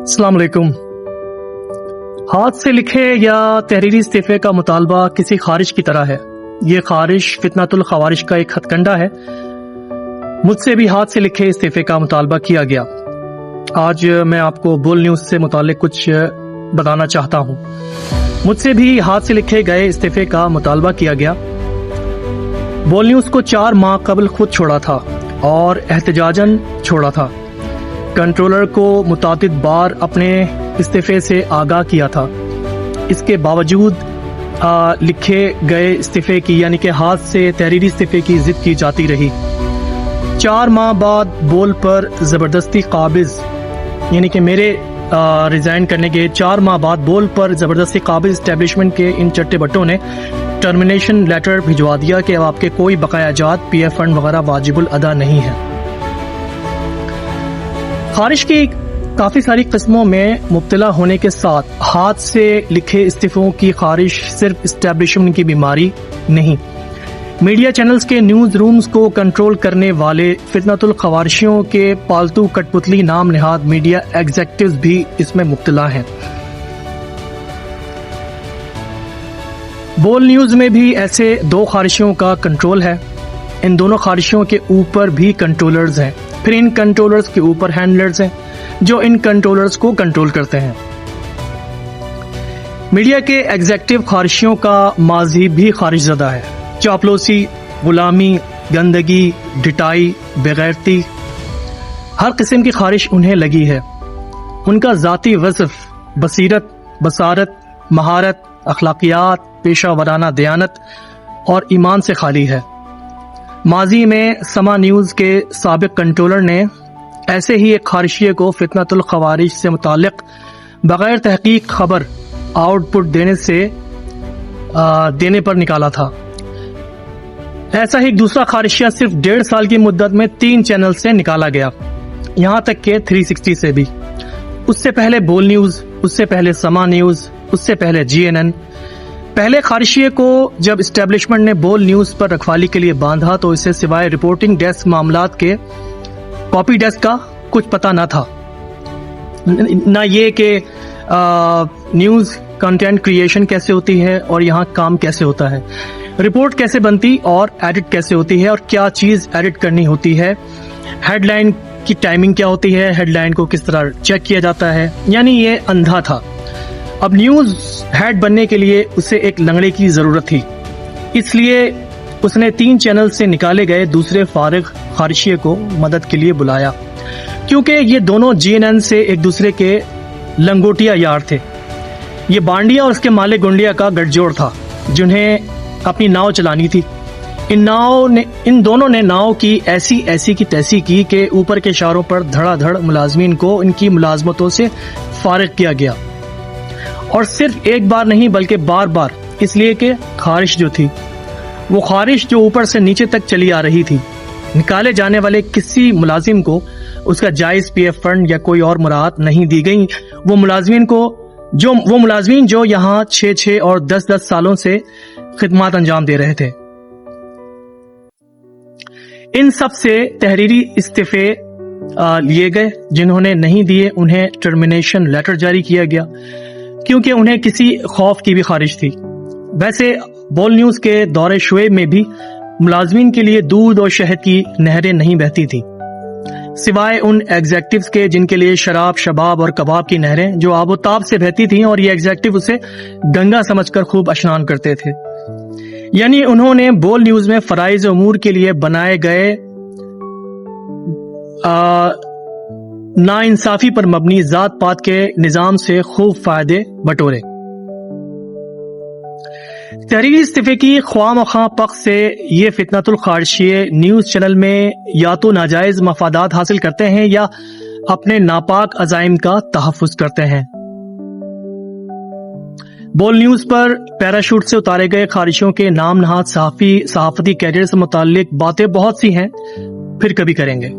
अस्सलाम वालेकुम। हाथ से लिखे या तहरीरी इस्तीफे का मुतालबा किसी खारिज की तरह है। ये खारिज फितनातुल खवारिज का एक हथकंडा है। मुझसे भी हाथ से लिखे इस्तीफे का मुतालबा किया गया। आज मैं आपको बोल न्यूज से मुतालिक कुछ बताना चाहता हूँ। मुझसे भी हाथ से लिखे गए इस्तीफे का मुतालबा किया गया। बोल न्यूज को 4 माह कबल खुद छोड़ा था और एहतजाजन छोड़ा था। कंट्रोलर को मुतादिद बार अपने इस्तीफे से आगाह किया था। इसके बावजूद लिखे गए इस्तीफे की यानी कि हाथ से तहरीरी इस्तीफे की जिद की जाती रही। 4 माह बाद बोल पर ज़बरदस्ती काबिज यानी कि मेरे रिज़ाइन करने के 4 माह बाद बोल पर ज़बरदस्ती काबिज इस्टेब्लिशमेंट के इन चट्टे बट्टों ने टर्मिनेशन लेटर भिजवा दिया कि अब आपके कोई बकाया जात पीएफ फंड वगैरह वाजिबुल अदा नहीं है। खारिज की काफ़ी सारी किस्मों में मुब्तला होने के साथ हाथ से लिखे इस्तीफों की खारिज सिर्फ इस्टेब्लिशमेंट की बीमारी नहीं, मीडिया चैनल्स के न्यूज़ रूम्स को कंट्रोल करने वाले फितनतुल खवारिशियों के पालतू कठपुतली नाम निहाद मीडिया एग्जेक्टिव्स भी इसमें मुब्तला हैं। बोल न्यूज़ में भी ऐसे 2 खारिशियों का कंट्रोल है। इन दोनों खारिशियों के ऊपर भी कंट्रोलर्स हैं, फिर इन कंट्रोलर्स के ऊपर हैंडलर्स हैं जो इन कंट्रोलर्स को कंट्रोल करते हैं। मीडिया के एग्जेक्टिव खारिशियों का माजी भी खारिज ज़दा है। चापलूसी, गुलामी, गंदगी, ढिटाई, बेगैरती, हर किस्म की खारिश उन्हें लगी है। उनका ज़ाती वज़फ़ बसीरत, बसारत, महारत, अखलाकियात, पेशा वराना दयानत और ईमान से खाली है। माजी में समा न्यूज़ के साबिक कंट्रोलर ने ऐसे ही एक खारिशिये को फितनतुल खवारिज से मुतालिक बगैर तहकीक खबर आउटपुट देने पर निकाला था। ऐसा ही एक दूसरा खारिशिया सिर्फ 1.5 साल की मुद्दत में 3 चैनल से निकाला गया, यहाँ तक के 360 से भी। उससे पहले बोल न्यूज़, उससे पहले समा न्यूज़, उससे पहले GNN। पहले खारिशिये को जब इस्टेब्लिशमेंट ने बोल न्यूज़ पर रखवाली के लिए बांधा तो इसे सिवाय रिपोर्टिंग डेस्क मामलात के कॉपी डेस्क का कुछ पता न था, ना ये कि न्यूज़ कंटेंट क्रिएशन कैसे होती है और यहाँ काम कैसे होता है, रिपोर्ट कैसे बनती और एडिट कैसे होती है और क्या चीज़ एडिट करनी होती है, हेडलाइन की टाइमिंग क्या होती है, हेडलाइन को किस तरह चेक किया जाता है, यानी ये अंधा था। अब न्यूज़ हेड बनने के लिए उसे एक लंगड़े की ज़रूरत थी, इसलिए उसने 3 चैनल से निकाले गए दूसरे फारिग खारिशिये को मदद के लिए बुलाया, क्योंकि ये दोनों GNN से एक दूसरे के लंगोटिया यार थे। ये बांडिया और उसके मालिक गुंडिया का गठजोड़ था जिन्हें अपनी नाव चलानी थी। इन दोनों ने नाव की ऐसी की तैसी की कि ऊपर के इशारों पर धड़ाधड़ मुलाजमीन को इनकी मुलाजमतों से फारिग किया गया, और सिर्फ एक बार नहीं बल्कि बार बार, इसलिए कि खारिश जो थी वो खारिश जो ऊपर से नीचे तक चली आ रही थी। निकाले जाने वाले किसी मुलाजिम को उसका जायज पीएफ फंड या कोई और मुराद नहीं दी गई। वो मुलाजमीन जो यहाँ 6 और 10 सालों से खिदमत अंजाम दे रहे थे, इन सब से तहरीरी इस्तीफे लिए गए। जिन्होंने नहीं दिए उन्हें टर्मिनेशन लेटर जारी किया गया, क्योंकि उन्हें किसी खौफ की भी खारिज थी। वैसे बोल न्यूज़ के दौरे शुएब में भी मुलाजमीन के लिए दूध और शहद की नहरें नहीं बहती थी, सिवाय उन एग्जेक्टिव्स के जिनके लिए शराब, शबाब और कबाब की नहरें जो आबोताब से बहती थीं, और ये एग्जेक्टिव उसे गंगा समझकर खूब स्नान करते थे। यानी उन्होंने बोल न्यूज़ में फराइज उमूर के लिए बनाए गए नाइंसाफी पर मबनी जात पात के निजाम से खूब फायदे बटोरे। तहरीरी इस्तीफे की ख्वाम-ओ-ख्वाह पक्ष से ये फितनतुल खारिशिये न्यूज़ चैनल में या तो नाजायज मफादात हासिल करते हैं या अपने नापाक अज़ाइम का तहफ़्फ़ुज़ करते हैं। बोल न्यूज़ पर पैराशूट से उतारे गए खारिशियों के नाम नहाद सहाफ़ती कैरियर से मुताल्लिक बातें बहुत सी हैं, फिर कभी करेंगे।